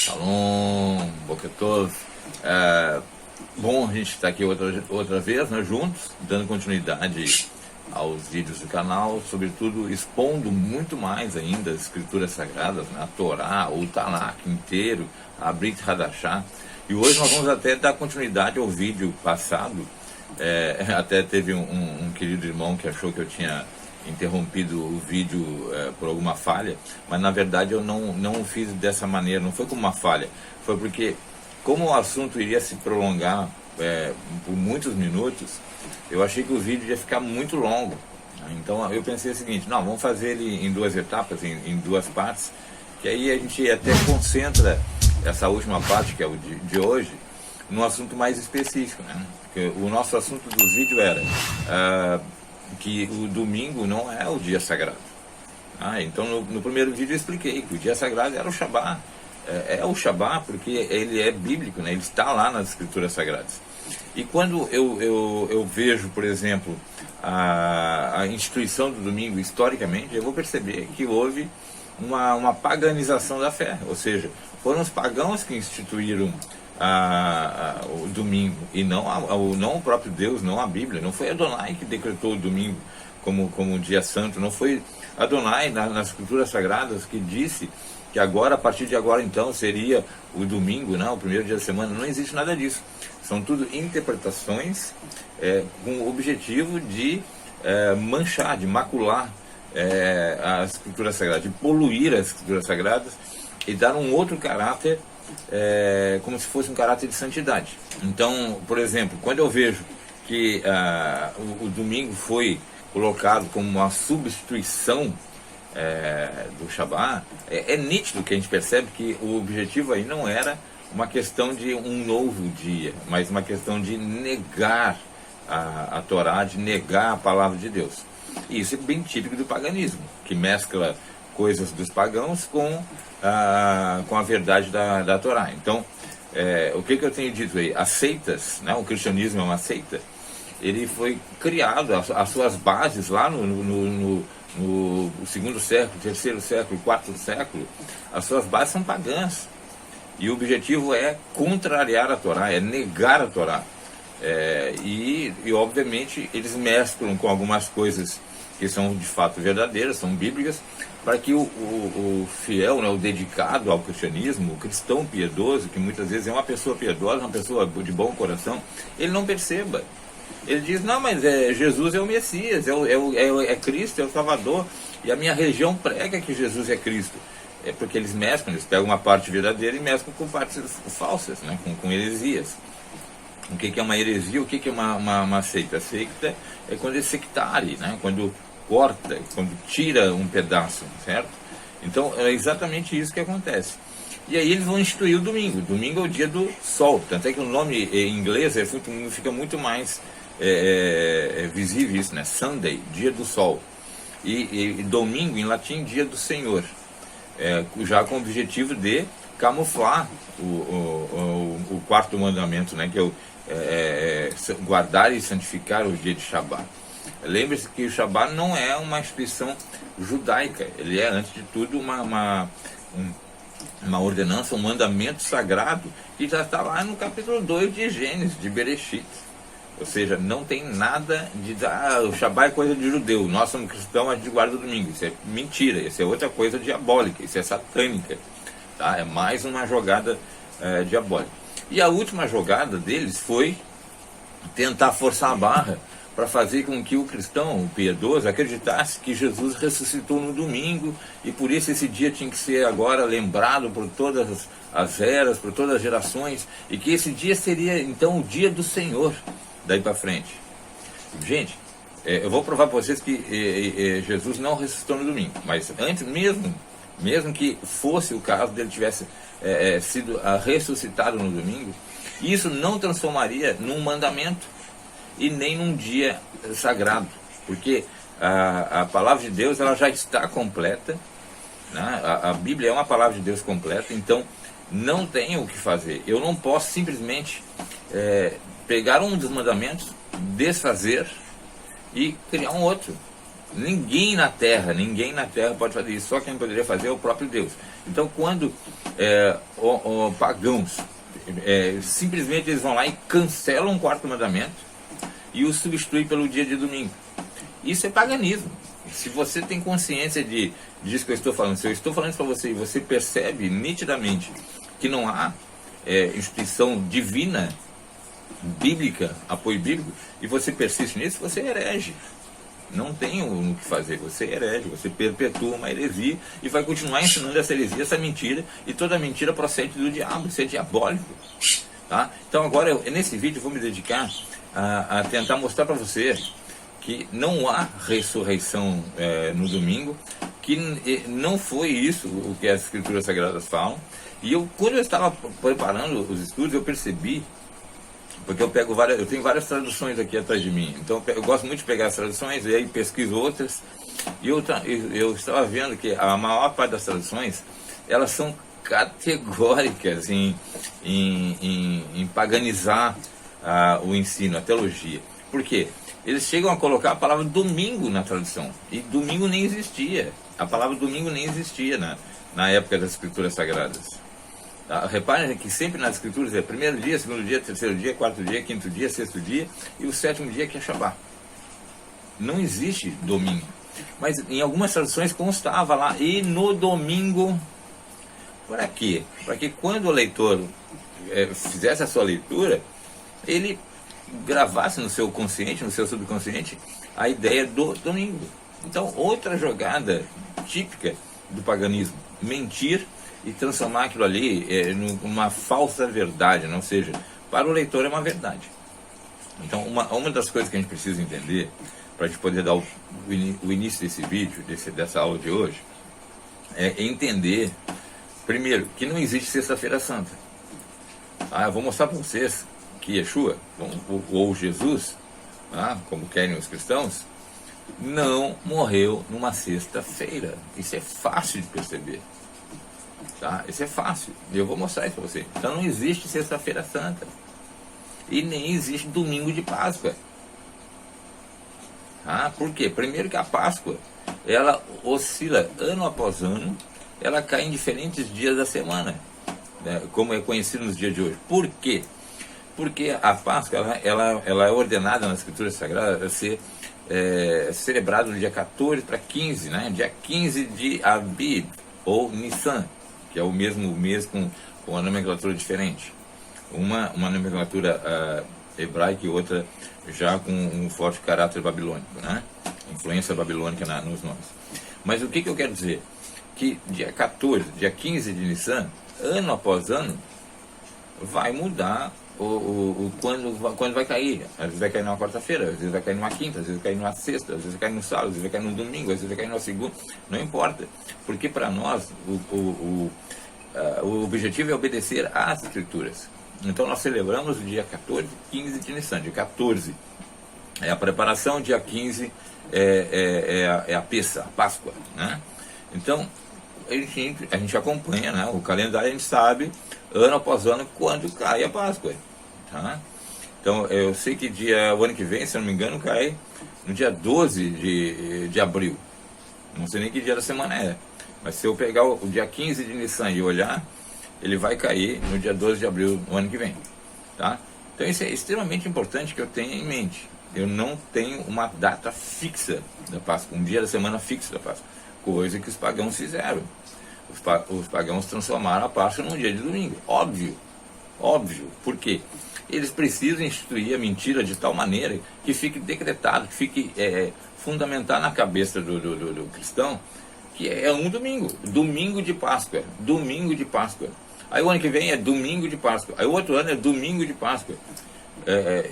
Shalom, Boker Tov. Bom a gente estar aqui outra vez, né, juntos, dando continuidade aos vídeos do canal, sobretudo expondo muito mais ainda as escrituras sagradas, né, a Torá, o Tanakh inteiro, a Brit Hadashah. E hoje nós vamos até dar continuidade ao vídeo passado. Até teve um querido irmão que achou que eu tinha interrompido o vídeo por alguma falha, mas na verdade eu não fiz dessa maneira, não foi como uma falha, foi porque como o assunto iria se prolongar por muitos minutos, eu achei que o vídeo ia ficar muito longo. Então eu pensei o seguinte: não, vamos fazer ele em duas etapas, em duas partes, que aí a gente até concentra essa última parte, que é o de hoje, num assunto mais específico, né? Porque o nosso assunto do vídeo era que o domingo não é o dia sagrado. Então no primeiro vídeo eu expliquei que o dia sagrado era o Shabbat. É o Shabbat porque ele é bíblico, né? Ele está lá nas escrituras sagradas. E quando eu vejo, por exemplo, a instituição do domingo historicamente, eu vou perceber que houve uma paganização da fé, ou seja, foram os pagãos que instituíram o domingo, e não o próprio Deus, não a Bíblia. Não foi Adonai que decretou o domingo como um dia santo, não foi Adonai nas escrituras sagradas que disse que agora, a partir de agora então, seria o domingo, não, o primeiro dia da semana. Não existe nada disso. São tudo interpretações com o objetivo de manchar, de macular as escrituras sagradas, de poluir as escrituras sagradas e dar um outro caráter, como se fosse um caráter de santidade. Então, por exemplo, quando eu vejo que o domingo foi colocado como uma substituição do Shabbat, é nítido que a gente percebe que o objetivo aí não era uma questão de um novo dia, mas uma questão de negar a Torá, de negar a palavra de Deus. E isso é bem típico do paganismo, que mescla coisas dos pagãos com a verdade da Torá. Então, o que eu tenho dito aí? As seitas, né? O cristianismo é uma seita. Ele foi criado, as suas bases lá no segundo século, terceiro século, quarto século, as suas bases são pagãs. E o objetivo é contrariar a Torá, é negar a Torá. E obviamente eles mesclam com algumas coisas que são de fato verdadeiras, são bíblicas, para que o fiel, né, o dedicado ao cristianismo, o cristão piedoso, que muitas vezes é uma pessoa piedosa, uma pessoa de bom coração, ele não perceba. Ele diz: não, mas Jesus é o Messias, é Cristo, é o Salvador, e a minha religião prega que Jesus é Cristo. É porque eles mesclam, eles pegam uma parte verdadeira e mesclam com partes falsas, né, com heresias. O que é uma heresia? O que é uma seita? A seita é quando é sectário, né, quando corta, quando tira um pedaço, certo? Então é exatamente isso que acontece. E aí eles vão instituir o domingo. O domingo é o dia do sol, tanto é que o nome em inglês fica muito mais visível isso, né? Sunday, dia do sol. E domingo em latim, dia do Senhor. Já com o objetivo de camuflar o quarto mandamento, né? Que é guardar e santificar o dia de Shabbat. Lembre-se que o Shabbat não é uma instituição judaica, ele é, antes de tudo, uma ordenança, um mandamento sagrado, que já está lá no capítulo 2 de Gênesis, de Bereshit. Ou seja, não tem nada de o Shabbat é coisa de judeu, nós somos cristãos, a gente guarda o domingo. Isso é mentira, isso é outra coisa diabólica, isso é satânica, tá? É mais uma jogada diabólica. E a última jogada deles foi tentar forçar a barra para fazer com que o cristão, o piedoso, acreditasse que Jesus ressuscitou no domingo, e por isso esse dia tinha que ser agora lembrado por todas as eras, por todas as gerações, e que esse dia seria então o dia do Senhor daí para frente. Gente, eu vou provar para vocês que Jesus não ressuscitou no domingo, mas antes mesmo que fosse o caso dele tivesse sido ressuscitado no domingo, isso não transformaria num mandamento e nem num dia sagrado, porque a palavra de Deus ela já está completa, né? A Bíblia é uma palavra de Deus completa, então não tem o que fazer. Eu não posso simplesmente pegar um dos mandamentos, desfazer e criar um outro. Ninguém na Terra pode fazer isso. Só quem poderia fazer é o próprio Deus. Então, quando pagãos simplesmente eles vão lá e cancelam o quarto mandamento e o substituem pelo dia de domingo, isso é paganismo. Se você tem consciência disso que eu estou falando, se eu estou falando isso para você e você percebe nitidamente que não há instituição divina, bíblica, apoio bíblico, e você persiste nisso, você é herege. Não tem o que fazer, você é herege, você perpetua uma heresia e vai continuar ensinando essa heresia, essa mentira, e toda mentira procede do diabo, isso é diabólico. Tá? Então agora, nesse vídeo, eu vou me dedicar a tentar mostrar para você que não há ressurreição no domingo, que não foi isso o que as Escrituras Sagradas falam. E quando eu estava preparando os estudos, eu percebi, porque eu tenho várias traduções aqui atrás de mim, então eu gosto muito de pegar as traduções e aí pesquiso outras, e eu estava vendo que a maior parte das traduções, elas são categóricas em paganizar o ensino, a teologia. Por quê? Eles chegam a colocar a palavra domingo na tradução, e domingo nem existia, a palavra domingo nem existia na época das Escrituras Sagradas. Reparem que sempre nas Escrituras é primeiro dia, segundo dia, terceiro dia, quarto dia, quinto dia, sexto dia, e o sétimo dia que é Shabá. Não existe domingo. Mas em algumas traduções constava lá, e no domingo. Para quê? Para que quando o leitor fizesse a sua leitura, ele gravasse no seu consciente, no seu subconsciente, a ideia do domingo. Então, outra jogada típica do paganismo, mentir e transformar aquilo ali numa falsa verdade, ou seja, para o leitor é uma verdade. Então, uma das coisas que a gente precisa entender, para a gente poder dar o início desse vídeo, dessa aula de hoje, é entender, primeiro, que não existe Sexta-feira Santa. Eu vou mostrar para vocês que Yeshua, ou Jesus, como querem os cristãos, não morreu numa sexta-feira. Isso é fácil de perceber. Tá? Isso é fácil, e eu vou mostrar isso para você. Então não existe Sexta-feira Santa e nem existe Domingo de Páscoa. Por quê? Primeiro que a Páscoa, ela oscila ano após ano, ela cai em diferentes dias da semana, né, como é conhecido nos dias de hoje. Por quê? Porque a Páscoa ela é ordenada nas Escrituras Sagradas a ser celebrada no dia 14 para 15, né? Dia 15 de Abib, ou Nissan, que é o mesmo mês com a nomenclatura diferente. Uma nomenclatura hebraica e outra já com um forte caráter babilônico, né? Influência babilônica nos nomes. Mas o que eu quero dizer? Que dia 14, dia 15 de Nissan, ano após ano, vai mudar quando vai cair. Às vezes vai cair numa quarta-feira, às vezes vai cair numa quinta, às vezes vai cair numa sexta, às vezes vai cair no sábado, às vezes vai cair no domingo, às vezes vai cair numa segunda, não importa. Porque para nós o objetivo é obedecer às Escrituras. Então nós celebramos o dia 14, 15 de Nissan. Dia 14 é a preparação, dia 15 é a Pessa, a Páscoa, né? Então a gente acompanha, né, o calendário, a gente sabe ano após ano quando cai a Páscoa. Tá? Então eu sei que o ano que vem, se eu não me engano, cai no dia 12 de abril. Não sei nem que dia da semana é. Mas se eu pegar o dia 15 de Nissan e olhar, ele vai cair no dia 12 de abril no ano que vem. Tá? Então isso é extremamente importante que eu tenha em mente. Eu não tenho uma data fixa da Páscoa, um dia da semana fixo da Páscoa. Coisa que os pagãos fizeram. Os pagãos transformaram a Páscoa num dia de domingo. Óbvio. Por quê? Eles precisam instituir a mentira de tal maneira que fique decretado, que fique fundamentado na cabeça do cristão, que é um domingo de Páscoa. Aí o ano que vem é domingo de Páscoa. Aí o outro ano é domingo de Páscoa.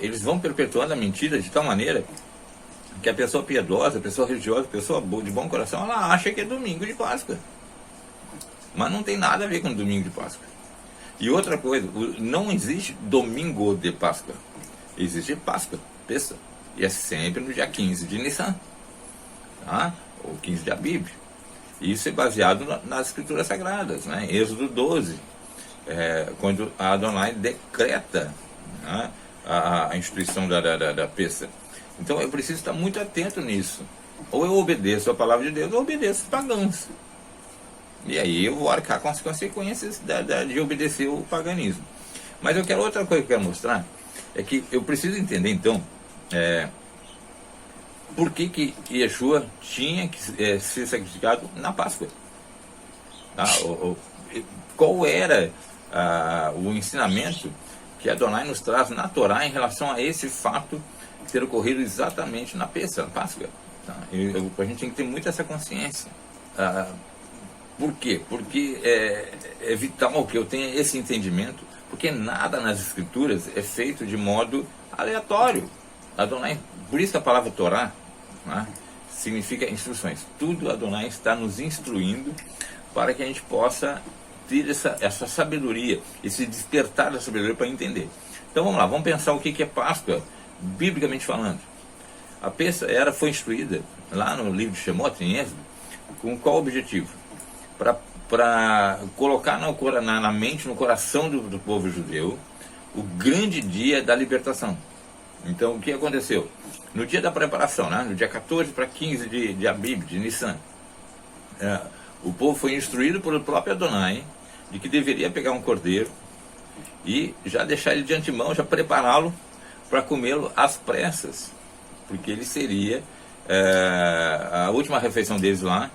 Eles vão perpetuando a mentira de tal maneira que a pessoa piedosa, a pessoa religiosa, a pessoa de bom coração, ela acha que é domingo de Páscoa. Mas não tem nada a ver com domingo de Páscoa. E outra coisa, não existe domingo de Páscoa. Existe Páscoa, Pessa. E é sempre no dia 15 de Nissan. Tá? Ou 15 de Abib. Isso é baseado nas Escrituras Sagradas, né? Êxodo 12. Quando a Adonai decreta, né, a instituição da Pessa. Então eu preciso estar muito atento nisso. ou eu obedeço a palavra de Deus, ou eu obedeço os pagãos. E aí eu vou arcar com as consequências de obedecer o paganismo. Mas outra coisa que eu quero mostrar é que eu preciso entender então por que Yeshua tinha que ser sacrificado na Páscoa. Tá? Qual era o ensinamento que Adonai nos traz na Torá em relação a esse fato ter ocorrido exatamente na Páscoa. Tá? A gente tem que ter muito essa consciência. Por quê? Porque é vital que eu tenha esse entendimento, porque nada nas Escrituras é feito de modo aleatório. Adonai, por isso que a palavra Torá, né, significa instruções. Tudo Adonai está nos instruindo para que a gente possa ter essa sabedoria, esse despertar da sabedoria para entender. Então vamos lá, vamos pensar o que é Páscoa, biblicamente falando. A Pessa foi instituída lá no livro de Shemot, em Êxodo, com qual objetivo? Para colocar na mente, no coração do povo judeu, o grande dia da libertação. Então o que aconteceu? No dia da preparação, né, no dia 14 para 15 de Abib, de Nissan, o povo foi instruído pelo próprio Adonai de que deveria pegar um cordeiro e já deixar ele de antemão, já prepará-lo para comê-lo às pressas, porque ele seria a última refeição deles lá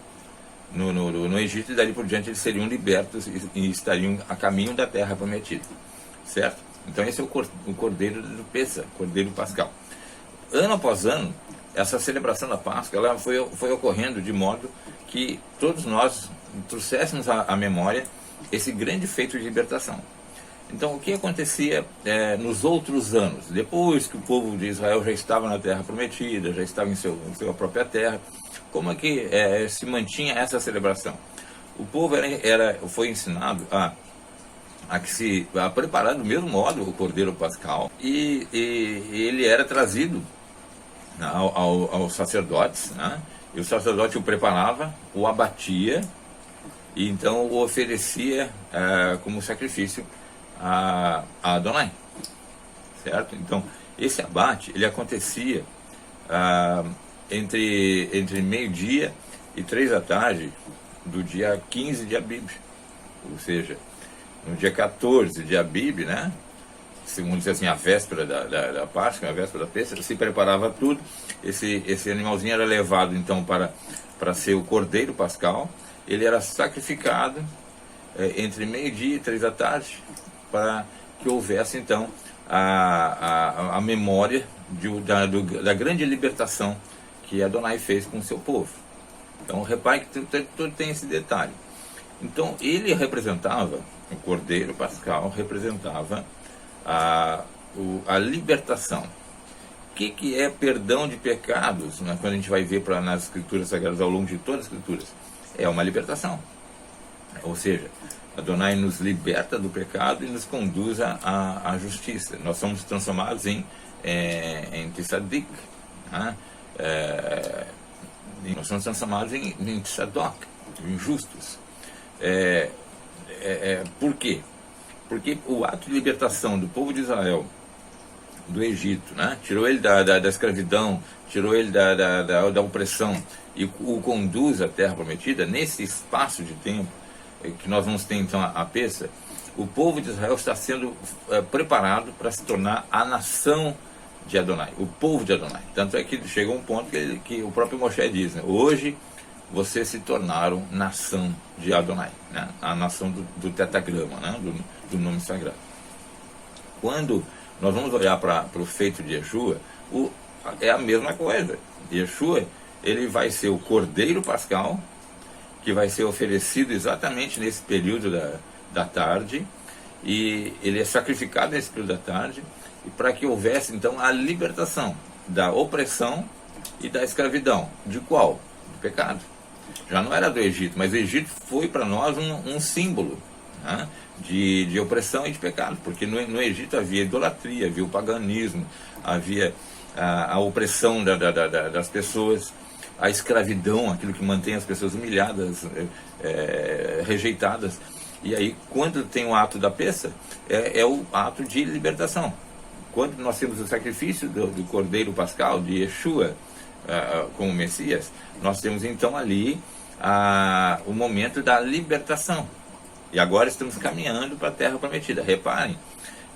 no Egito, e dali por diante eles seriam libertos e estariam a caminho da terra prometida, certo? Então esse é o cordeiro do Pessa, cordeiro pascal. Ano após ano, essa celebração da Páscoa ela foi ocorrendo de modo que todos nós trouxéssemos à memória esse grande feito de libertação. Então o que acontecia nos outros anos, depois que o povo de Israel já estava na terra prometida, já estava em sua própria terra, como é que se mantinha essa celebração? O povo foi ensinado a preparar do mesmo modo o cordeiro pascal, e ele era trazido aos sacerdotes, né? E o sacerdote o preparava, o abatia, e então o oferecia como sacrifício a Adonai, certo? Então esse abate ele acontecia entre meio-dia e 3 da tarde do dia 15 de Abib, ou seja, no dia 14 de Abib, né, segundo diz assim, a véspera da Páscoa, a véspera da Pessa, se preparava tudo. Esse animalzinho era levado então para ser o cordeiro pascal. Ele era sacrificado entre meio-dia e 3 da tarde, para que houvesse então a memória da grande libertação que Adonai fez com o seu povo. Então repare que tudo tem esse detalhe. Então ele representava, o cordeiro pascal representava a libertação. O que é perdão de pecados, né, quando a gente vai ver nas Escrituras Sagradas, ao longo de todas as Escrituras? É uma libertação. Ou seja, Adonai nos liberta do pecado e nos conduz à justiça. Nós somos transformados em Tzadik, né? Nós somos transformados em Tzadok, em justos. Por quê? Porque o ato de libertação do povo de Israel do Egito, né? Tirou ele da escravidão, tirou ele da opressão e o conduz à terra prometida. Nesse espaço de tempo que nós vamos ter então a Pessa, o povo de Israel está sendo preparado para se tornar a nação de Adonai, o povo de Adonai. Tanto é que chegou um ponto que o próprio Moshe diz, né? Hoje vocês se tornaram nação de Adonai, né? A nação do tetagrama, né? do nome sagrado. Quando nós vamos olhar para o feito de Yeshua, é a mesma coisa. Yeshua, ele vai ser o cordeiro pascal, que vai ser oferecido exatamente nesse período da tarde, e ele é sacrificado nesse período da tarde, e para que houvesse então a libertação da opressão e da escravidão. De qual? Do pecado. Já não era do Egito, mas o Egito foi para nós um símbolo, né, de opressão e de pecado, porque no Egito havia idolatria, havia o paganismo, havia a opressão das pessoas, a escravidão, aquilo que mantém as pessoas humilhadas, rejeitadas. E aí, quando tem o ato da Pessa, é o ato de libertação. Quando nós temos o sacrifício do Cordeiro Pascal, de Yeshua, como Messias, nós temos então ali o momento da libertação. E agora estamos caminhando para a Terra Prometida. Reparem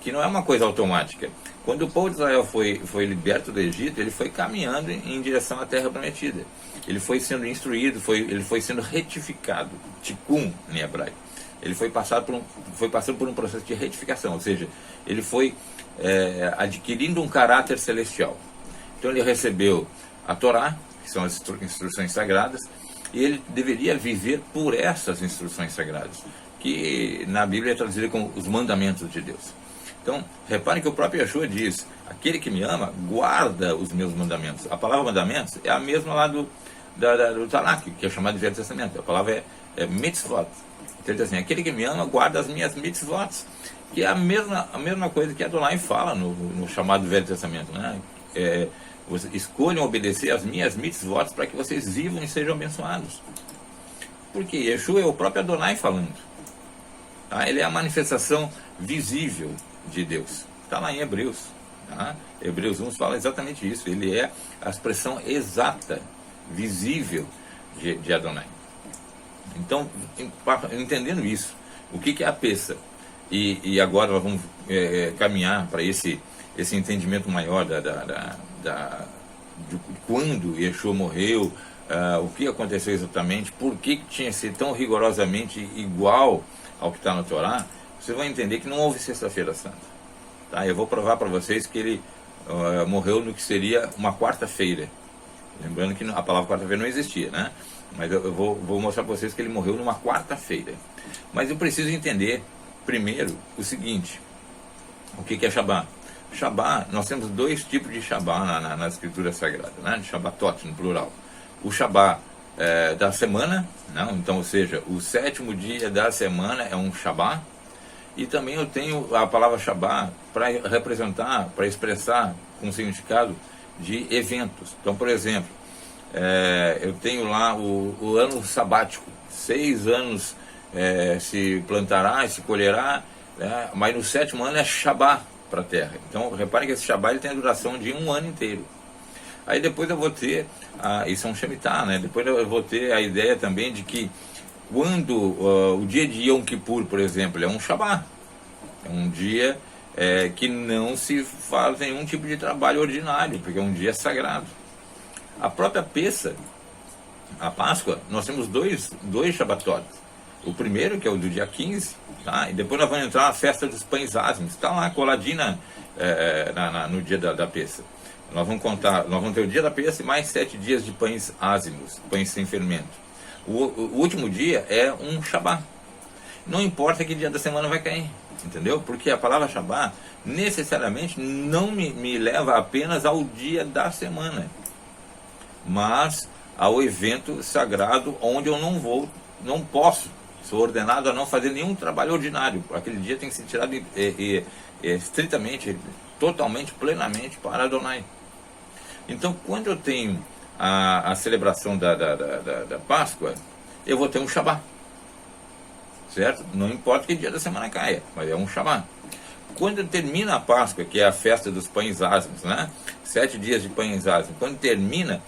que não é uma coisa automática. Quando o povo de Israel foi liberto do Egito, ele foi caminhando em direção à Terra Prometida. Ele foi sendo instruído, ele foi sendo retificado, tikkun em hebraico. Ele foi passando por um processo de retificação, ou seja, ele foi adquirindo um caráter celestial. Então ele recebeu a Torá, que são as instruções sagradas, e ele deveria viver por essas instruções sagradas, que na Bíblia é traduzida como os mandamentos de Deus. Então, reparem que o próprio Yeshua diz: aquele que me ama, guarda os meus mandamentos. A palavra mandamentos é a mesma lá do Tanakh, que é chamado de Velho Testamento. A palavra é mitzvot. Então ele diz assim: aquele que me ama, guarda as minhas mitzvot, que é a mesma coisa que Adonai fala no chamado Velho Testamento, né? Escolham obedecer as minhas mitzvot para que vocês vivam e sejam abençoados. Porque Yeshua é o próprio Adonai falando. Tá? Ele é a manifestação visível de Deus. Está lá em Hebreus. Tá? Hebreus 1 fala exatamente isso. Ele é a expressão exata, visível de Adonai. Então, entendendo isso, o que é a peça? E agora nós vamos caminhar para esse entendimento maior de quando Yeshua morreu, o que aconteceu exatamente, por que tinha que ser tão rigorosamente igual ao que está no Torá. Vocês vão entender que não houve Sexta-feira Santa. Tá? Eu vou provar para vocês que ele morreu no que seria uma quarta-feira. Lembrando que a palavra quarta-feira não existia, né? Mas eu vou mostrar para vocês que ele morreu numa quarta-feira. Mas eu preciso entender primeiro o seguinte: o que é Shabá? Shabá, nós temos dois tipos de Shabá na Escritura Sagrada, né? De Shabatot, no plural. O Shabá da semana, não? Então, ou seja, o sétimo dia da semana é um Shabá. E também eu tenho a palavra Shabá para representar, para expressar com significado de eventos. Então, por exemplo, eu tenho lá o ano sabático, 6 anos se plantará e se colherá, né? Mas no sétimo ano é Shabá para a terra. Então, reparem que esse Shabá ele tem a duração de 1 ano inteiro. Aí depois eu vou ter, isso é um Shemitah, né? Depois eu vou ter a ideia também de que quando o dia de Yom Kippur, por exemplo, é um Shabá, é um dia que não se faz nenhum tipo de trabalho ordinário, porque é um dia sagrado. A própria Pessa, a Páscoa, nós temos dois Shabatot. O primeiro, que é o do dia 15, tá? E depois nós vamos entrar na festa dos pães ázimos, está lá coladinha no dia da Pessa. Nós vamos ter o dia da Pessa e mais 7 dias de pães ázimos, pães sem fermento. O último dia é um Shabá. Não importa que dia da semana vai cair, entendeu? Porque a palavra Shabá necessariamente não me leva apenas ao dia da semana, mas ao evento sagrado onde eu não posso, sou ordenado a não fazer nenhum trabalho ordinário. Aquele dia tem que ser tirado estritamente, totalmente, plenamente para Adonai. Então, quando eu tenho a celebração da Páscoa, eu vou ter um Shabá, certo? Não importa que dia da semana caia, mas é um Shabá. Quando termina a Páscoa, que é a festa dos pães ázimos, né? 7 dias de pães ázimos, quando termina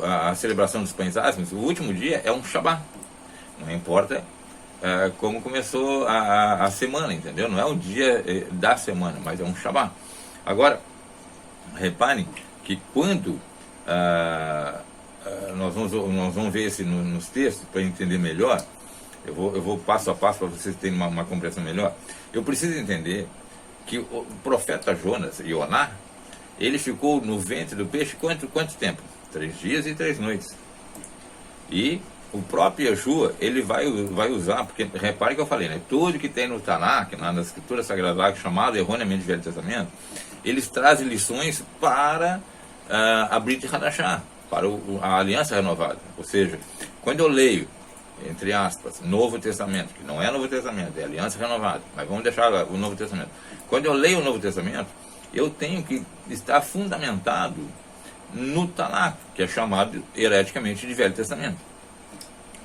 a celebração dos pães ázimos, o último dia é um Shabá. Não importa como começou a semana, entendeu? Não é o dia da semana, mas é um Shabá. Agora, reparem que quando nós vamos ver isso nos textos para entender melhor, eu vou passo a passo para vocês terem uma compreensão melhor. Eu preciso entender que o profeta Jonas, Ioná, ele ficou no ventre do peixe quanto tempo? 3 dias e 3 noites. E o próprio Yeshua, ele vai usar, porque repare que eu falei, né? Tudo que tem no Tanakh, na Escritura Sagrada lá, chamado erroneamente de Velho Testamento, eles trazem lições para a Brit Hadashah, para a Aliança Renovada. Ou seja, quando eu leio, entre aspas, Novo Testamento, que não é Novo Testamento, é Aliança Renovada, mas vamos deixar o Novo Testamento. Quando eu leio o Novo Testamento, eu tenho que estar fundamentado no Tanakh, que é chamado hereticamente de Velho Testamento.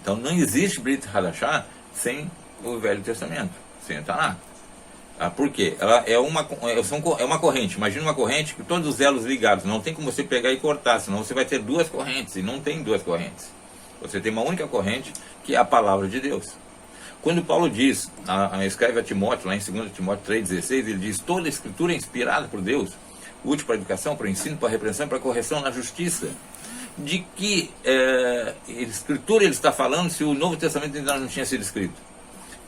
Então não existe Brit Hadashah sem o Velho Testamento, sem o Tanakh. Por quê? Ela é uma corrente. Imagina uma corrente com todos os elos ligados. Não tem como você pegar e cortar, senão você vai ter duas correntes. E não tem duas correntes. Você tem uma única corrente, que é a palavra de Deus. Quando Paulo diz, escreve a Timóteo, lá em 2 Timóteo 3,16, ele diz: toda a escritura é inspirada por Deus, útil para a educação, para o ensino, para a repreensão, para a correção na justiça. De que escritura ele está falando se o Novo Testamento ainda não tinha sido escrito?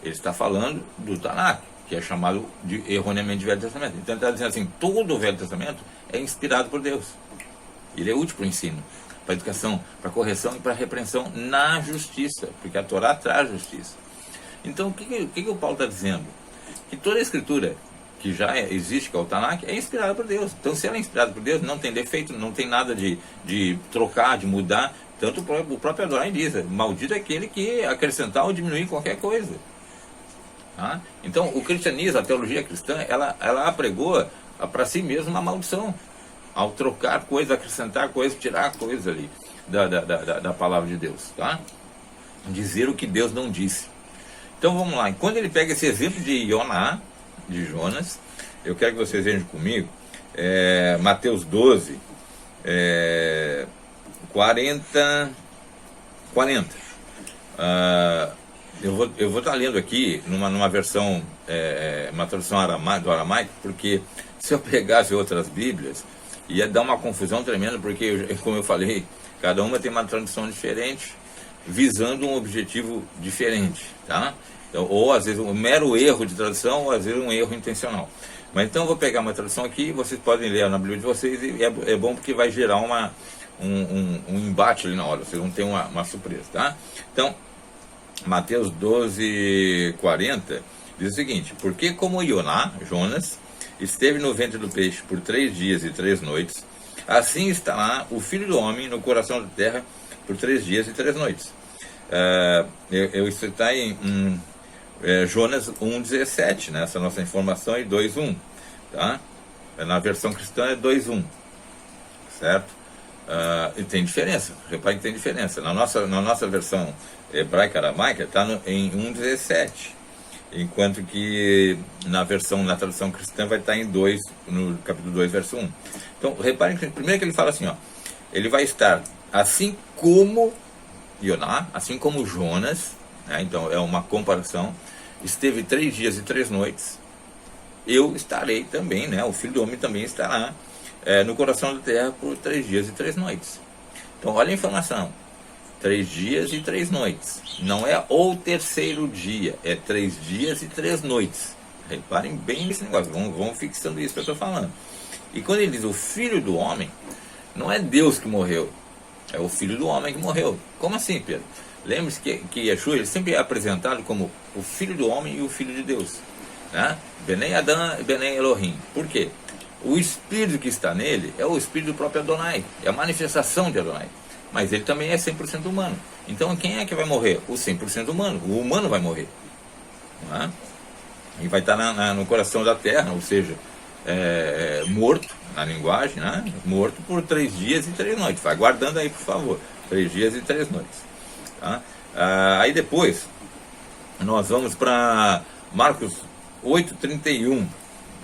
Ele está falando do Tanakh, que é chamado erroneamente de Velho Testamento. Então ele está dizendo assim: todo o Velho Testamento é inspirado por Deus. Ele é útil para o ensino, para a educação, para a correção e para a repreensão na justiça, porque a Torá traz justiça. Então o que o Paulo está dizendo? Que toda a escritura que já existe, que é o Tanakh, é inspirada por Deus. Então se ela é inspirada por Deus, não tem defeito, não tem nada de trocar, de mudar. Tanto o próprio Adonai diz: maldito é aquele que acrescentar ou diminuir qualquer coisa. Então o cristianismo, a teologia cristã, ela apregou para si mesmo uma maldição, ao trocar coisas, acrescentar coisas, tirar coisas ali da palavra de Deus, tá? Dizer o que Deus não disse. Então vamos lá, quando ele pega esse exemplo de Jonas, eu quero que vocês vejam comigo, Mateus 12, 40. Eu vou estar lendo aqui numa versão, uma tradução do aramaico, porque se eu pegasse outras bíblias, ia dar uma confusão tremenda, porque, como eu falei, cada uma tem uma tradução diferente, visando um objetivo diferente, tá? Então, ou às vezes um mero erro de tradução, ou às vezes um erro intencional. Mas então eu vou pegar uma tradução aqui, vocês podem ler na Bíblia de vocês, e é bom porque vai gerar um embate ali na hora, vocês vão ter uma surpresa, tá? Então, Mateus 12, 40, diz o seguinte: porque como Jonas, esteve no ventre do peixe por 3 dias e 3 noites, assim estará o Filho do Homem no coração da terra por 3 dias e 3 noites. Isso está em Jonas 1,17, né? Essa nossa informação é 2,1, tá? Na versão cristã é 2,1, certo? E tem diferença, repare que tem diferença. Na nossa versão hebraica aramaica está em 1,17, enquanto que na tradução cristã vai estar em 2, no capítulo 2, verso 1. Então, reparem que primeiro que ele fala assim, ele vai estar assim como assim como Jonas, né? Então é uma comparação, esteve 3 dias e 3 noites, eu estarei também, né? O Filho do Homem também estará no coração da terra por 3 dias e 3 noites. Então olha a informação: 3 dias e 3 noites. Não é o terceiro dia, é 3 dias e 3 noites. Reparem bem nesse negócio, vão fixando isso que eu estou falando. E quando ele diz o Filho do Homem, não é Deus que morreu, é o Filho do Homem que morreu. Como assim, Pedro? Lembre-se que Yeshua ele sempre é apresentado como o Filho do Homem e o Filho de Deus, né? Benei Adam e Benei Elohim. Por quê? O Espírito que está nele é o Espírito do próprio Adonai, é a manifestação de Adonai. Mas ele também é 100% humano. Então quem é que vai morrer? O 100% humano. O humano vai morrer, né? E vai estar no coração da terra, ou seja, morto, na linguagem, né? Morto por 3 dias e 3 noites. Vai guardando aí, por favor. 3 dias e 3 noites. Tá? Aí depois, nós vamos para Marcos 8,31.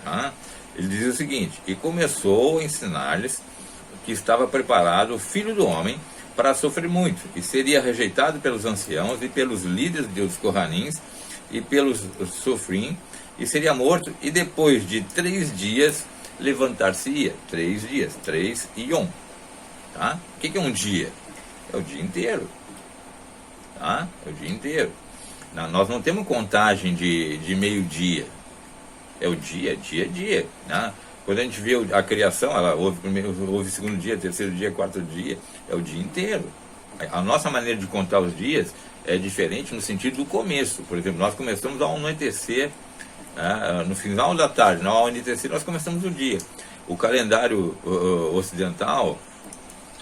Tá? Ele diz o seguinte: e começou a ensinar-lhes que estava preparado o Filho do Homem para sofrer muito, e seria rejeitado pelos anciãos e pelos líderes dos Corranins e pelos Sofrim, e seria morto, e depois de 3 dias levantar-se-ia. 3 dias, 3 e 1. Tá? O que é um dia? É o dia inteiro. Tá? É o dia inteiro. Nós não temos contagem de meio-dia. É o dia, dia. Né? Quando a gente vê a criação, ela houve segundo dia, terceiro dia, quarto dia, é o dia inteiro. A nossa maneira de contar os dias é diferente no sentido do começo. Por exemplo, nós começamos ao anoitecer, no final da tarde, ao anoitecer nós começamos o dia. O calendário ocidental,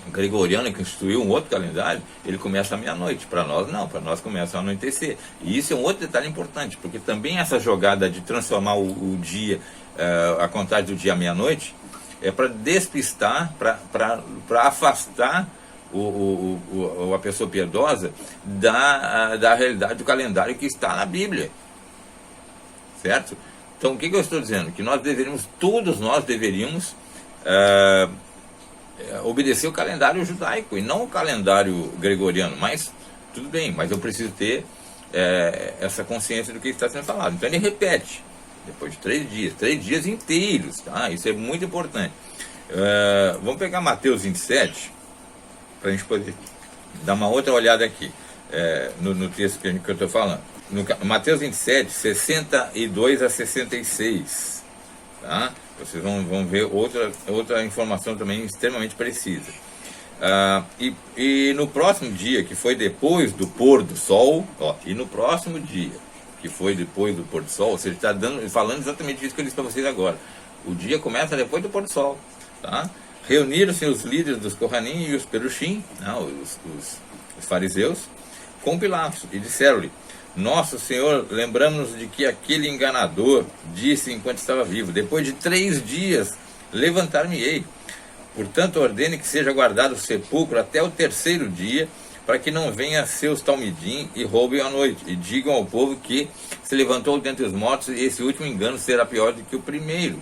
gregoriano, que instituiu um outro calendário, ele começa à meia-noite. Para nós não, para nós começa ao anoitecer. E isso é um outro detalhe importante, porque também essa jogada de transformar o dia, a contagem do dia à meia-noite, é para despistar, para afastar a pessoa piedosa da realidade do calendário que está na Bíblia, certo? Então, o que eu estou dizendo? Que todos nós deveríamos obedecer o calendário judaico e não o calendário gregoriano. Mas, tudo bem, mas eu preciso ter essa consciência do que está sendo falado. Então, ele repete, depois de 3 dias inteiros, tá? Isso é muito importante. Vamos pegar Mateus 27, para a gente poder dar uma outra olhada aqui, no texto que eu estou falando. No Mateus 27, 62 a 66, tá? Vocês vão ver outra informação também extremamente precisa. E no próximo dia, que foi depois do pôr do sol, e no próximo dia, que foi depois do pôr do sol, ou seja, está falando exatamente isso que eu disse para vocês agora. O dia começa depois do pôr do sol, tá? Reuniram-se os líderes dos Kohanim e os Perushim, os fariseus, com Pilatos, e disseram-lhe: Nosso Senhor, lembramos-nos de que aquele enganador disse enquanto estava vivo: depois de 3 dias levantar-me-ei. Portanto, ordene que seja guardado o sepulcro até o 3º dia, para que não venham seus talmidim e roubem à noite, e digam ao povo que se levantou dentre os mortos, e esse último engano será pior do que o primeiro.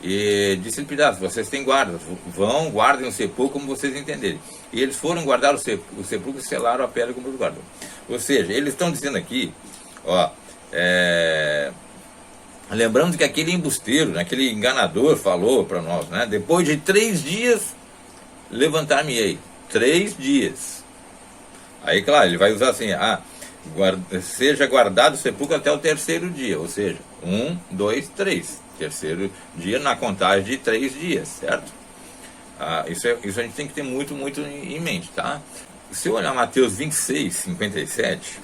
E disse-lhe Pilatos: vocês têm guarda, guardem o sepulcro como vocês entenderem. E eles foram guardar o sepulcro e selaram a pedra como os guardam. Ou seja, eles estão dizendo aqui, lembrando que aquele embusteiro, aquele enganador falou para nós, né? Depois de 3 dias levantar-me-ei. 3 dias. Aí, claro, ele vai usar assim: seja guardado o sepulcro até o 3º dia. Ou seja, 1, 2, 3. 3º dia na contagem de 3 dias, certo? Isso a gente tem que ter muito, muito em mente, tá? Se eu olhar Mateus 26, 57,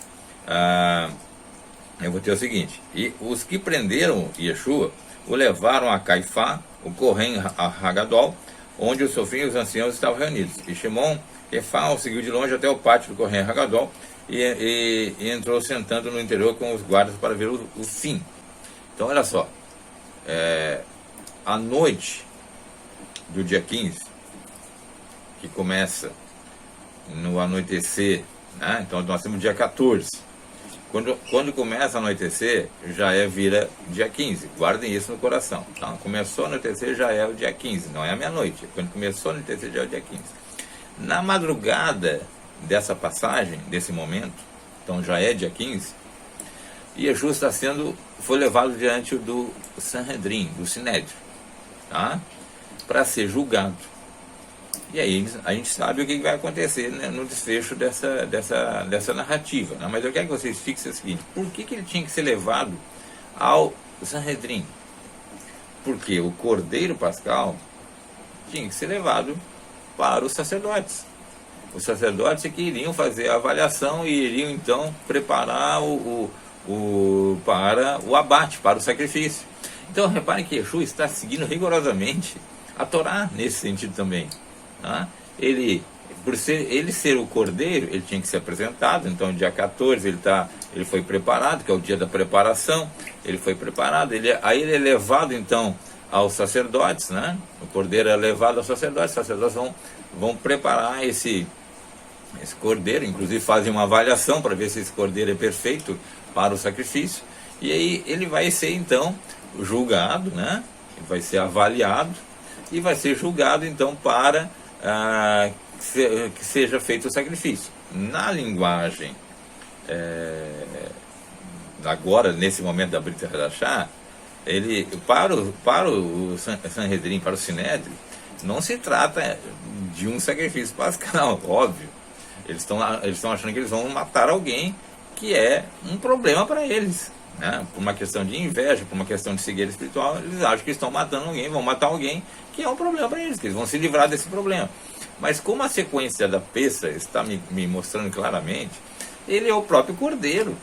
eu vou ter o seguinte: e os que prenderam Yeshua o levaram a Caifá, o Kohen Hagadol, onde os sofrinhos e os anciãos estavam reunidos. E Shimon Efá o seguiu de longe até o pátio do Kohen Hagadol e entrou sentando no interior com os guardas para ver o fim. Então, olha só, a noite do dia 15, que começa no anoitecer, né? Então nós temos dia 14. Quando começa a anoitecer, vira dia 15. Guardem isso no coração. Tá? Começou a anoitecer, já é o dia 15, não é a meia-noite. Quando começou a anoitecer, já é o dia 15. Na madrugada dessa passagem, desse momento, então já é dia 15, Yeshua foi levado diante do Sanhedrin, do Sinédrio, tá? Para ser julgado. E aí a gente sabe o que vai acontecer, né, no desfecho dessa narrativa, né? Mas eu quero que vocês fixem o seguinte: por que ele tinha que ser levado ao Sanhedrin? Porque o Cordeiro Pascal tinha que ser levado para os sacerdotes. Os sacerdotes é que iriam fazer a avaliação e iriam então preparar para o abate, para o sacrifício. Então reparem que Yeshua está seguindo rigorosamente a Torá nesse sentido também. Tá? Por ele ser o cordeiro, ele tinha que ser apresentado. Então dia 14 ele foi preparado, que é o dia da preparação. Ele foi preparado, aí ele é levado então aos sacerdotes, né? O cordeiro é levado aos sacerdotes. Os sacerdotes vão preparar esse cordeiro, inclusive fazem uma avaliação para ver se esse cordeiro é perfeito para o sacrifício. E aí ele vai ser então julgado, né? Ele vai ser avaliado e vai ser julgado então para que seja feito o sacrifício. Na linguagem agora, nesse momento da Brit Hadashah, ele, para o Sanhedrin, para o Sinédrio, não se trata de um sacrifício pascal, óbvio. Eles estão achando que eles vão matar alguém, que é um problema para eles, né? Por uma questão de inveja, por uma questão de cegueira espiritual, eles acham que estão matando alguém, vão matar alguém, que é um problema para eles, que eles vão se livrar desse problema. Mas como a sequência da peça está me mostrando claramente, ele é o próprio cordeiro,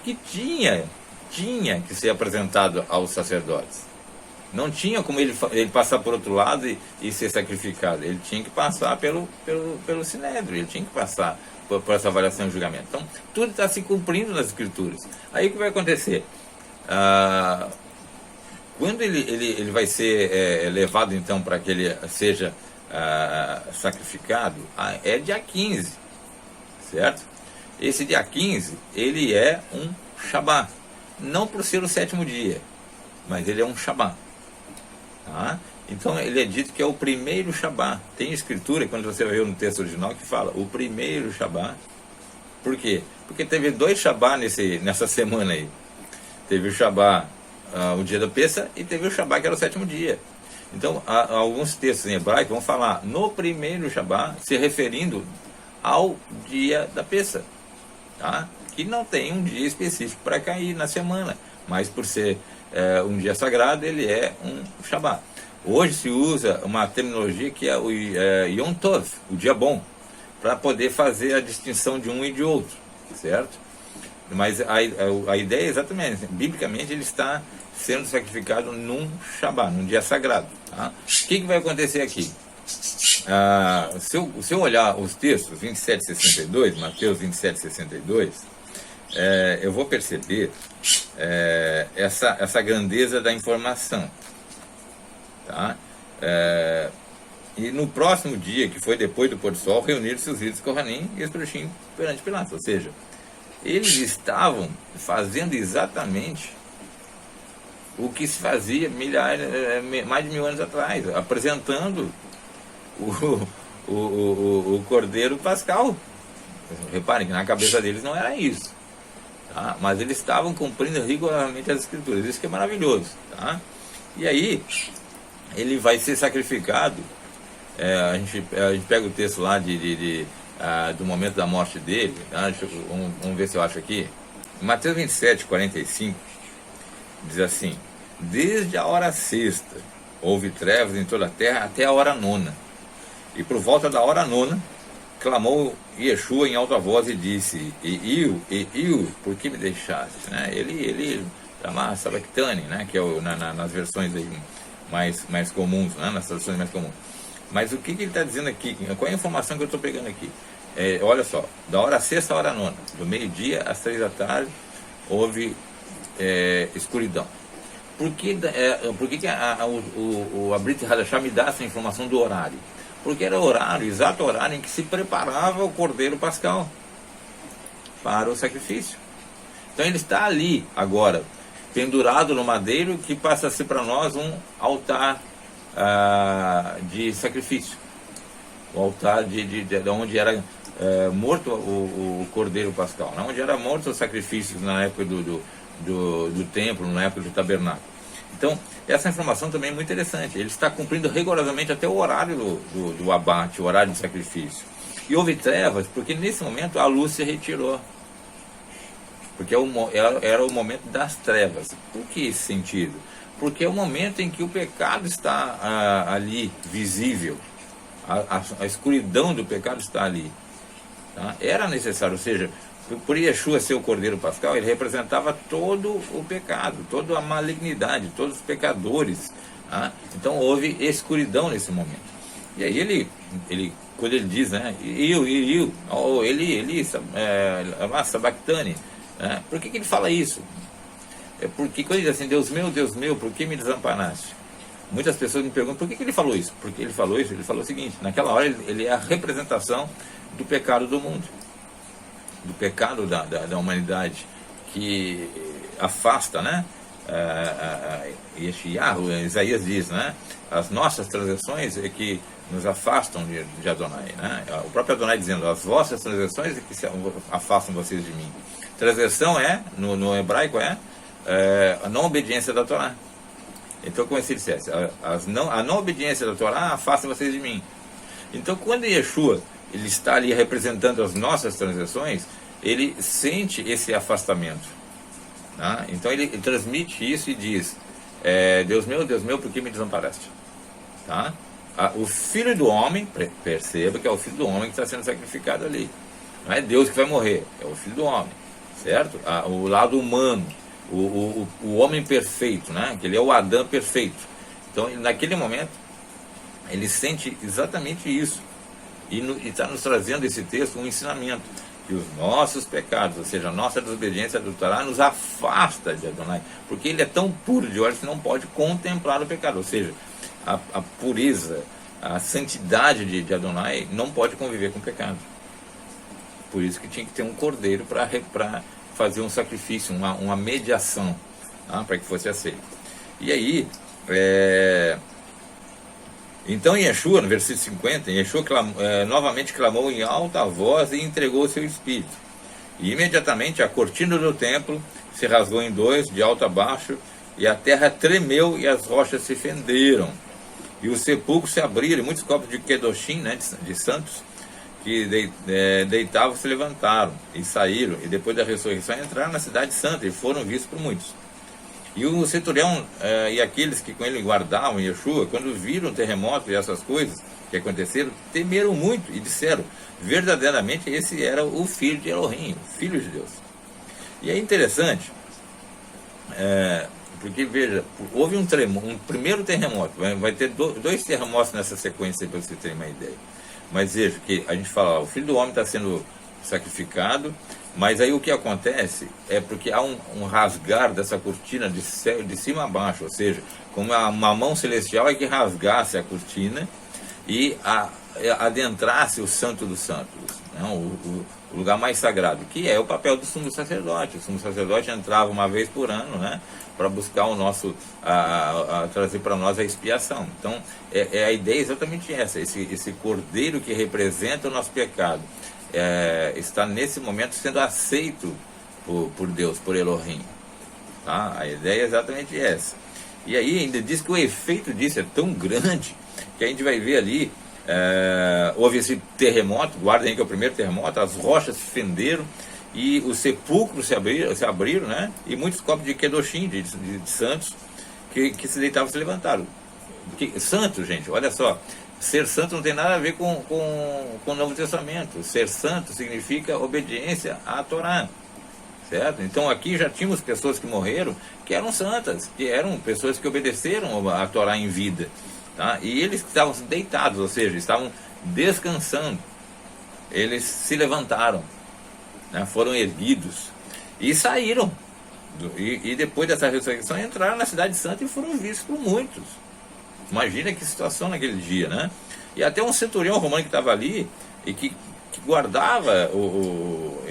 que tinha que ser apresentado aos sacerdotes. Não tinha como ele passar por outro lado e ser sacrificado. Ele tinha que passar pelo Sinédrio, ele tinha que passar por essa avaliação e julgamento. Então, tudo está se cumprindo nas Escrituras. Aí o que vai acontecer? Quando ele vai ser levado, então, para que ele seja sacrificado, é dia 15, certo? Esse dia 15, ele é um Shabat, não por ser o 7º dia, mas ele é um Shabá. Tá? Então ele é dito que é o primeiro Shabá. Tem escritura, quando você vê no texto original, que fala o primeiro Shabá. Por quê? Porque teve 2 Shabá nessa semana aí. Teve o Shabá, o dia da Pessa, e teve o Shabá que era o 7º dia. Então alguns textos em hebraico vão falar no primeiro Shabá, se referindo ao dia da Pessa. Tá? Que não tem um dia específico para cair na semana, mas por ser um dia sagrado, ele é um Shabá. Hoje se usa uma terminologia que é o Yom Tov, o dia bom, para poder fazer a distinção de um e de outro, certo? Mas a ideia é exatamente, biblicamente ele está sendo sacrificado num Shabá, num dia sagrado. Tá? O que vai acontecer aqui? Se eu olhar os textos 27:62, Mateus 27:62, eu vou perceber essa grandeza da informação. Tá? E no próximo dia, que foi depois do pôr do sol, reuniram-se os líderes Kohanim e os Perushim perante Pilatos. Ou seja, eles estavam fazendo exatamente o que se fazia mais de 1000 anos atrás, apresentando o Cordeiro Pascal. Reparem que na cabeça deles não era isso, tá? Mas eles estavam cumprindo rigorosamente as escrituras. Isso que é maravilhoso, tá? E aí ele vai ser sacrificado. A gente pega o texto lá do momento da morte dele, tá? Vamos ver se eu acho aqui. Mateus 27:45 diz assim: desde a hora 6ª houve trevas em toda a terra até a hora 9ª, e por volta da hora 9ª clamou Yeshua em alta voz e disse: Eiu, por que me deixaste? Né? Ele chama Sabactani, né? Que é nas versões aí mais comuns, né? Nas traduções mais comuns. Mas o que ele está dizendo aqui? Qual é a informação que eu estou pegando aqui? Olha só, da hora 6ª à hora 9ª, do meio-dia às 3 da tarde, houve escuridão. Por que a Brit Hadashah me dá essa informação do horário? Porque era o exato horário em que se preparava o Cordeiro Pascal para o sacrifício. Então ele está ali agora, pendurado no madeiro, que passa a ser para nós um altar de sacrifício, o altar de onde era morto o Cordeiro Pascal, né? Onde era morto os sacrifícios na época do templo, na época do tabernáculo. Então essa informação também é muito interessante. Ele está cumprindo rigorosamente até o horário do abate, o horário de sacrifício. E houve trevas porque nesse momento a luz se retirou, porque era o momento das trevas. Por que esse sentido? Porque é o momento em que o pecado está ali visível, a escuridão do pecado está ali. Tá? Era necessário, ou seja, por Yeshua ser o Cordeiro Pascal, ele representava todo o pecado, toda a malignidade, todos os pecadores. Tá? Então houve escuridão nesse momento. E aí ele quando ele diz, né, Sabactani, né? Por que ele fala isso? Porque quando ele diz assim, Deus meu, por que me desamparaste? Muitas pessoas me perguntam, por que ele falou isso? Porque ele falou isso, ele falou o seguinte: naquela hora ele é a representação do pecado do mundo, do pecado da humanidade, que afasta, né? Isaías diz, né? As nossas transgressões é que nos afastam de Adonai, né? O próprio Adonai dizendo, as vossas transgressões é que afastam vocês de mim. Transgressão no hebraico a não obediência da Torá. Então, como se dissesse, a não obediência da Torá afasta vocês de mim. Então, quando Yeshua ele está ali representando as nossas transgressões, ele sente esse afastamento. Tá? Então, ele transmite isso e diz: Deus meu, por que me desamparaste? Tá? O Filho do Homem, perceba que é o Filho do Homem que está sendo sacrificado ali. Não é Deus que vai morrer, é o Filho do Homem, certo? O lado humano, o homem perfeito, né? Que ele é o Adão perfeito. Então, naquele momento, ele sente exatamente isso. E está nos trazendo esse texto um ensinamento, que os nossos pecados, ou seja, a nossa desobediência do Torá, nos afasta de Adonai, porque ele é tão puro de olhos que não pode contemplar o pecado, ou seja, a pureza, a santidade de Adonai não pode conviver com o pecado. Por isso que tinha que ter um cordeiro para fazer um sacrifício, uma mediação, tá? Para que fosse aceito. E aí, então Yeshua, no versículo 50, Yeshua novamente clamou em alta voz e entregou o seu espírito. E imediatamente a cortina do templo se rasgou em dois, de alto a baixo, e a terra tremeu e as rochas se fenderam. E os sepulcros se abriram, e muitos corpos de Kedoshim, né, de santos, que deitavam, se levantaram e saíram, e depois da ressurreição entraram na cidade santa e foram vistos por muitos. E o centurião e aqueles que com ele guardavam Yeshua, quando viram o terremoto e essas coisas que aconteceram, temeram muito e disseram, verdadeiramente esse era o filho de Elohim, o filho de Deus. E é interessante, porque veja, houve um primeiro terremoto, vai ter dois terremotos nessa sequência para você ter uma ideia. Mas veja que a gente fala, o filho do homem está sendo sacrificado, mas aí o que acontece é porque há um rasgar dessa cortina de cima a baixo, ou seja, como uma mão celestial é que rasgasse a cortina e adentrasse o santo dos santos, né? o lugar mais sagrado, que é o papel do sumo sacerdote. O sumo sacerdote entrava uma vez por ano, né, para buscar o nosso, trazer para nós a expiação. Então, a ideia é exatamente essa, esse cordeiro que representa o nosso pecado, está nesse momento sendo aceito por Deus, por Elohim. Tá? A ideia é exatamente essa. E aí ainda diz que o efeito disso é tão grande que a gente vai ver ali, houve esse terremoto, guardem aí que é o primeiro terremoto, as rochas se fenderam e os sepulcros se abriram, né? E muitos corpos de Kedoshim, de santos, que se deitavam, se levantaram. Santo, gente, olha só, ser santo não tem nada a ver com o Novo Testamento. Ser santo significa obediência à Torá, certo? Então aqui já tínhamos pessoas que morreram, que eram santas, que eram pessoas que obedeceram à Torá em vida, tá? E eles estavam deitados, ou seja, estavam descansando. Eles se levantaram, né? Foram erguidos e saíram. E depois dessa ressurreição entraram na cidade santa e foram vistos por muitos. Imagina que situação naquele dia, né? E até um centurião romano que estava ali e que guardava o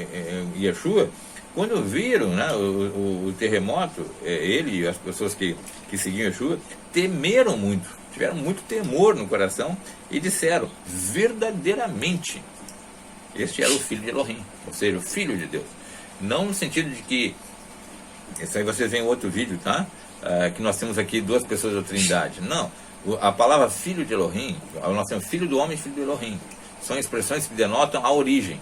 Yeshua, quando viram, né, o terremoto, ele e as pessoas que seguiam Yeshua, temeram muito, tiveram muito temor no coração e disseram, verdadeiramente, este era o filho de Elohim, ou seja, o filho de Deus. Não no sentido de que, isso aí vocês veem em outro vídeo, tá? Que nós temos aqui duas pessoas da Trindade. Não, a palavra filho de Elohim, nós temos filho do homem e filho de Elohim. São expressões que denotam a origem,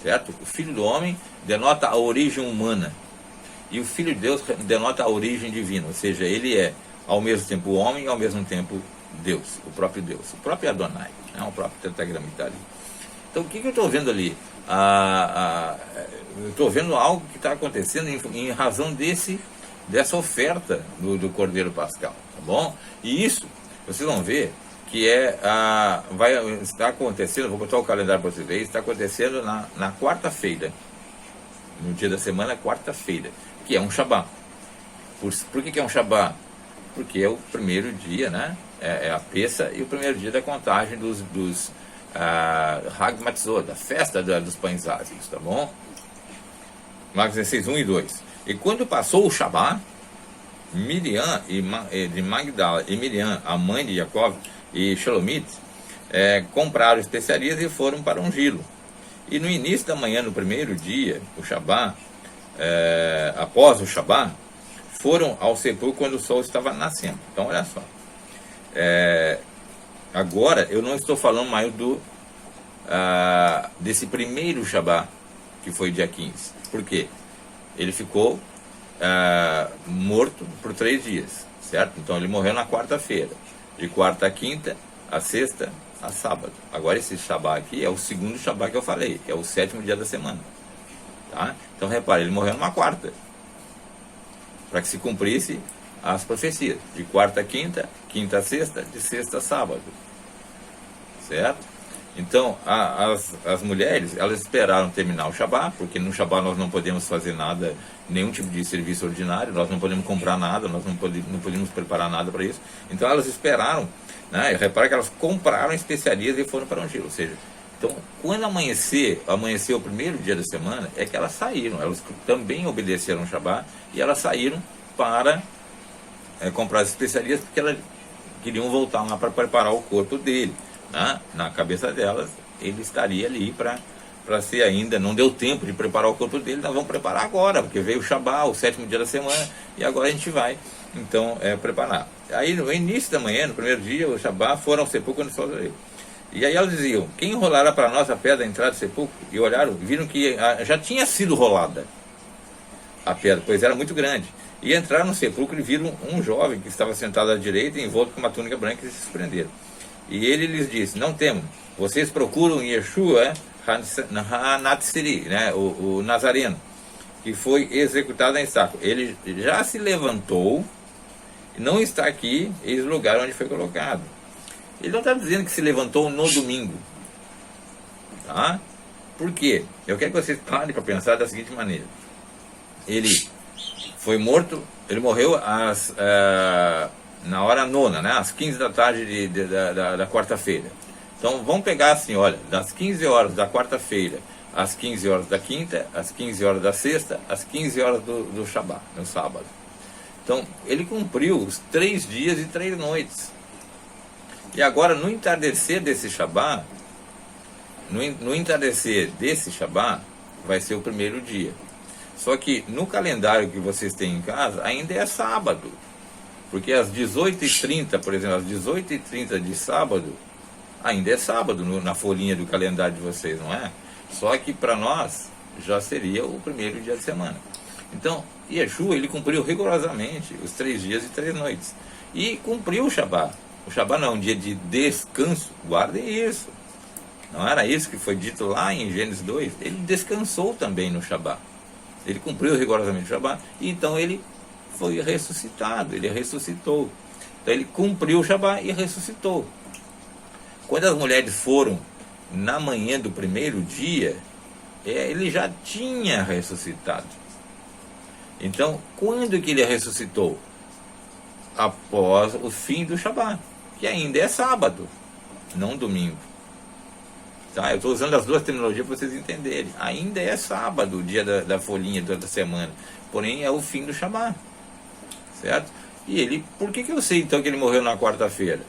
certo? O filho do homem denota a origem humana e o filho de Deus denota a origem divina, ou seja, ele é ao mesmo tempo homem e ao mesmo tempo Deus, o próprio Adonai, né? O próprio tetragrama que está ali. Então o que eu estou vendo ali? Eu estou vendo algo que está acontecendo em razão dessa oferta do Cordeiro Pascal, tá bom? E isso, vocês vão ver que está acontecendo, vou botar o calendário para vocês verem, está acontecendo na quarta-feira, no dia da semana, quarta-feira, que é um Shabá. Por que é um Shabá? Porque é o primeiro dia, né? É a peça e o primeiro dia da contagem dos Hag Matzot, da festa dos pães ázimos, tá bom? Marcos 16, 1 e 2. E quando passou o Shabá, Miriam de Magdala e Miriam, a mãe de Jacob, e Shalomit, compraram especiarias e foram para ungí-lo. E no início da manhã, no primeiro dia, o Shabá, após o Shabá, foram ao sepulcro quando o sol estava nascendo. Então, olha só. Agora, eu não estou falando mais desse primeiro Shabá, que foi dia 15. Por quê? Ele ficou morto por 3 dias, certo? Então, ele morreu na quarta-feira. De quarta a quinta, a sexta, a sábado. Agora, esse Shabá aqui é o segundo Shabá que eu falei, que é o 7º dia da semana. Tá? Então, repare, ele morreu numa quarta, para que se cumprisse as profecias. De quarta a quinta, quinta a sexta, de sexta a sábado. Certo? Então, as mulheres, elas esperaram terminar o Shabá, porque no Shabá nós não podemos fazer nada, nenhum tipo de serviço ordinário, nós não podemos comprar nada, nós não podemos preparar nada para isso. Então, elas esperaram, né? E repara que elas compraram especiarias e foram para ungí-lo. Ou seja, então, quando amanheceu o primeiro dia da semana, é que elas saíram, elas também obedeceram o Shabá, e elas saíram para comprar as especiarias porque elas queriam voltar lá para preparar o corpo dele, né? Na cabeça delas, ele estaria ali para ser ainda, não deu tempo de preparar o corpo dele, nós vamos preparar agora, porque veio o Shabá, o 7º dia da semana, e agora a gente vai, então, preparar. Aí no início da manhã, no primeiro dia, o Shabá, foram ao sepulcro quando o e aí elas diziam, quem rolará para nós a pedra da entrada do sepulcro? E olharam, viram que já tinha sido rolada a pedra, pois era muito grande. E entraram no sepulcro e viram um jovem que estava sentado à direita, envolto com uma túnica branca, e se surpreenderam. E ele lhes disse, não temam, vocês procuram Yeshua Hanatsiri, né, o Nazareno, que foi executado em estaca. Ele já se levantou, não está aqui, eis o lugar onde foi colocado. Ele não está dizendo que se levantou no domingo. Tá? Por quê? Eu quero que vocês parem para pensar da seguinte maneira. Ele foi morto, ele morreu na hora nona, né? Às 15 da tarde da quarta-feira. Então vamos pegar assim, olha, das 15 horas da quarta-feira às 15 horas da quinta, às 15 horas da sexta, às 15 horas do Shabá, no sábado. Então ele cumpriu os 3 dias e 3 noites. E agora no entardecer desse Shabá, no entardecer desse Shabá, vai ser o primeiro dia. Só que no calendário que vocês têm em casa, ainda é sábado. Porque às 18h30, por exemplo, às 18h30 de sábado, ainda é sábado na folhinha do calendário de vocês, não é? Só que para nós, já seria o primeiro dia de semana. Então, Yeshua, ele cumpriu rigorosamente os 3 dias e 3 noites. E cumpriu o Shabá. O Shabá não é um dia de descanso. Guardem isso. Não era isso que foi dito lá em Gênesis 2? Ele descansou também no Shabá. Ele cumpriu rigorosamente o Shabá. E então ele foi ressuscitado. Ele ressuscitou. Então ele cumpriu o Shabá e ressuscitou. Quando as mulheres foram na manhã do primeiro dia, ele já tinha ressuscitado. Então, quando que ele ressuscitou? Após o fim do Shabá, que ainda é sábado, não domingo. Tá? Eu estou usando as duas terminologias para vocês entenderem. Ainda é sábado, o dia da folhinha da semana, porém é o fim do Shabá, certo? E ele, por que eu sei então que ele morreu na quarta-feira?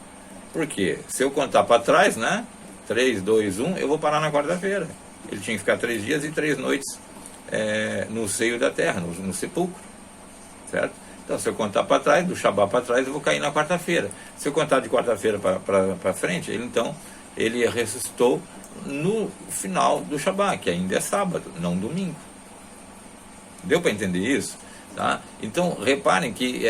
Porque se eu contar para trás, né? 3, 2, 1, eu vou parar na quarta-feira. Ele tinha que ficar 3 dias e 3 noites no seio da terra, no sepulcro, certo? Então, se eu contar para trás, do Shabá para trás, eu vou cair na quarta-feira. Se eu contar de quarta-feira para frente, ele ressuscitou no final do Shabá, que ainda é sábado, não domingo. Deu para entender isso? Tá? Então, reparem que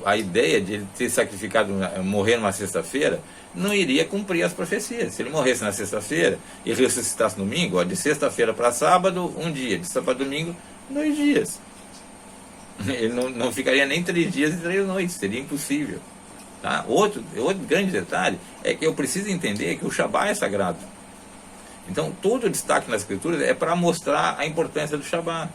a ideia de ele ter sacrificado, morrer numa sexta-feira, não iria cumprir as profecias. Se ele morresse na sexta-feira e ressuscitasse no domingo, de sexta-feira para sábado, 1 dia, de sábado para domingo, 2 dias. Ele não ficaria nem 3 dias e 3 noites, seria impossível. Tá? Outro grande detalhe é que eu preciso entender que o Shabá é sagrado. Então, todo o destaque nas escrituras é para mostrar a importância do Shabá.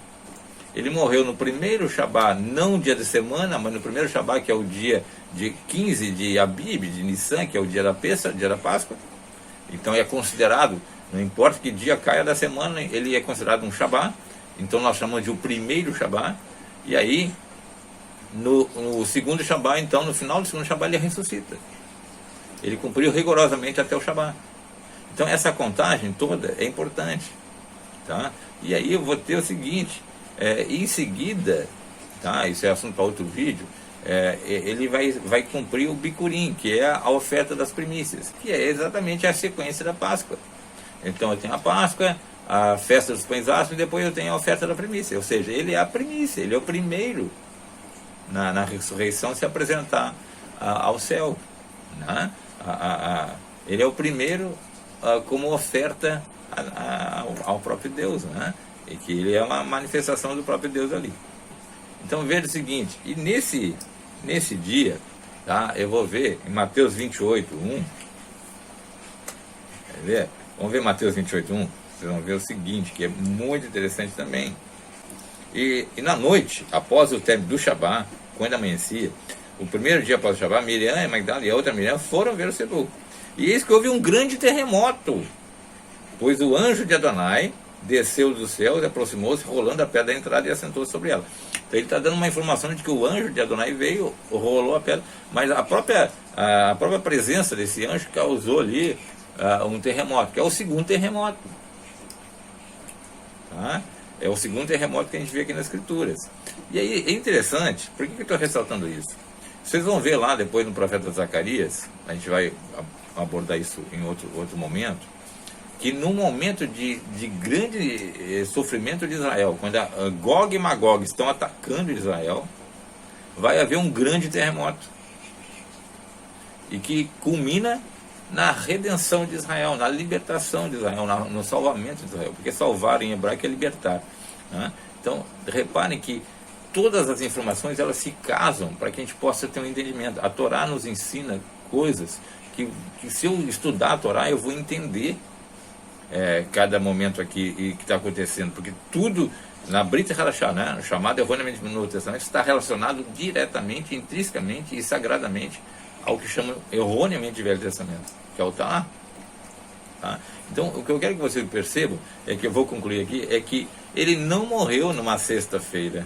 Ele morreu no primeiro Shabá, não dia de semana, mas no primeiro Shabá, que é o dia de 15 de Abib, de Nissan, que é o dia da Pessa, dia da Páscoa. Então é considerado, não importa que dia caia da semana, ele é considerado um Shabá. Então nós chamamos de o primeiro Shabá. E aí, no segundo Shabá, então, no final do segundo Shabá, ele ressuscita. Ele cumpriu rigorosamente até o Shabá. Então essa contagem toda é importante. Tá? E aí eu vou ter o seguinte... em seguida, tá? Isso é assunto para outro vídeo, ele vai cumprir o Bikurim, que é a oferta das primícias, que é exatamente a sequência da Páscoa. Então eu tenho a Páscoa, a festa dos pães asmos, e depois eu tenho a oferta da primícia. Ou seja, ele é a primícia, ele é o primeiro na ressurreição se apresentar ao céu, né? Ele é o primeiro como oferta ao próprio Deus, né? E que ele é uma manifestação do próprio Deus ali. Então veja o seguinte, e nesse dia, tá, eu vou ver em Mateus 28, 1, quer ver? Vamos ver Mateus 28, 1, vocês vão ver o seguinte, que é muito interessante também. E na noite, após o término do Shabá, quando amanhecia, o primeiro dia após o Shabá, Miriam e Magdala e a outra Miriam foram ver o sepulcro. E eis que houve um grande terremoto, pois o anjo de Adonai desceu do céu e aproximou-se, rolando a pedra da entrada e assentou sobre ela. Então ele está dando uma informação de que o anjo de Adonai veio, rolou a pedra, mas a própria presença desse anjo causou ali um terremoto, que é o segundo terremoto. Tá? É o segundo terremoto que a gente vê aqui nas Escrituras. E aí é interessante, por que eu estou ressaltando isso? Vocês vão ver lá depois no profeta Zacarias, a gente vai abordar isso em outro momento, que no momento de grande sofrimento de Israel, quando a Gog e Magog estão atacando Israel, vai haver um grande terremoto. E que culmina na redenção de Israel, na libertação de Israel, no salvamento de Israel. Porque salvar em hebraico é libertar. Né? Então, reparem que todas as informações elas se casam para que a gente possa ter um entendimento. A Torá nos ensina coisas que se eu estudar a Torá eu vou entender cada momento aqui que está acontecendo, porque tudo na Brit Hadashah, né, chamado erroneamente no Novo Testamento, está relacionado diretamente, intrinsecamente e sagradamente ao que chamam erroneamente de Velho Testamento, que é o Tanakh. Tá? Então, o que eu quero que vocês percebam, é que eu vou concluir aqui, é que ele não morreu numa sexta-feira,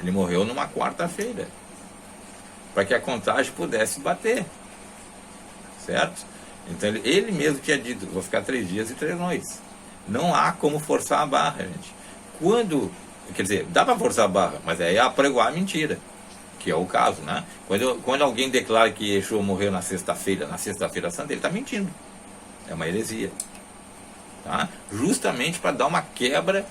ele morreu numa quarta-feira, para que a contagem pudesse bater, certo? Então ele mesmo tinha dito, vou ficar 3 dias e 3 noites. Não há como forçar a barra, gente. Quer dizer, dá para forçar a barra, mas aí é apregoar a mentira, que é o caso, né? Quando alguém declara que Yeshua morreu na sexta-feira santa, ele está mentindo. É uma heresia. Tá? Justamente para dar uma quebra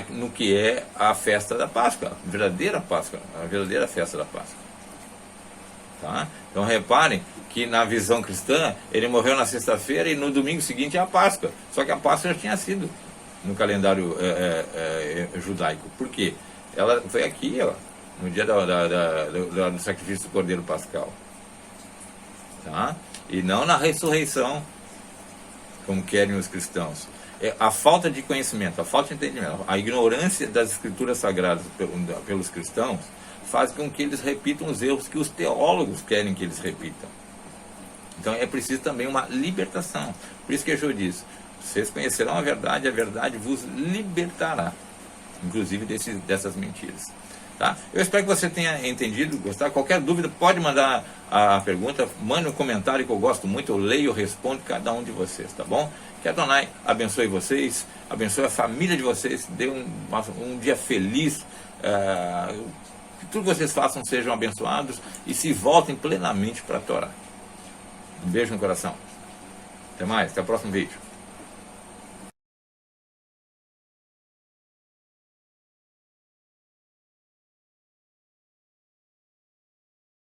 no que é a festa da Páscoa, a verdadeira Páscoa, a verdadeira festa da Páscoa. Tá? Então reparem que na visão cristã ele morreu na sexta-feira e no domingo seguinte é a Páscoa. Só que a Páscoa já tinha sido no calendário judaico. Por quê? Ela foi aqui, ó, no dia do sacrifício do Cordeiro Pascal. Tá? E não na ressurreição, como querem os cristãos. A falta de conhecimento, a falta de entendimento, a ignorância das escrituras sagradas pelos cristãos faz com que eles repitam os erros que os teólogos querem que eles repitam. Então é preciso também uma libertação. Por isso que Yeshua diz, vocês conhecerão a verdade vos libertará, inclusive dessas mentiras. Tá? Eu espero que você tenha entendido, gostado. Qualquer dúvida pode mandar a pergunta, mande um comentário que eu gosto muito, eu leio, respondo cada um de vocês, tá bom? Que Adonai abençoe vocês, abençoe a família de vocês, dê um dia feliz, que tudo que vocês façam sejam abençoados e se voltem plenamente para a Torá. Um beijo no coração. Até mais, até o próximo vídeo.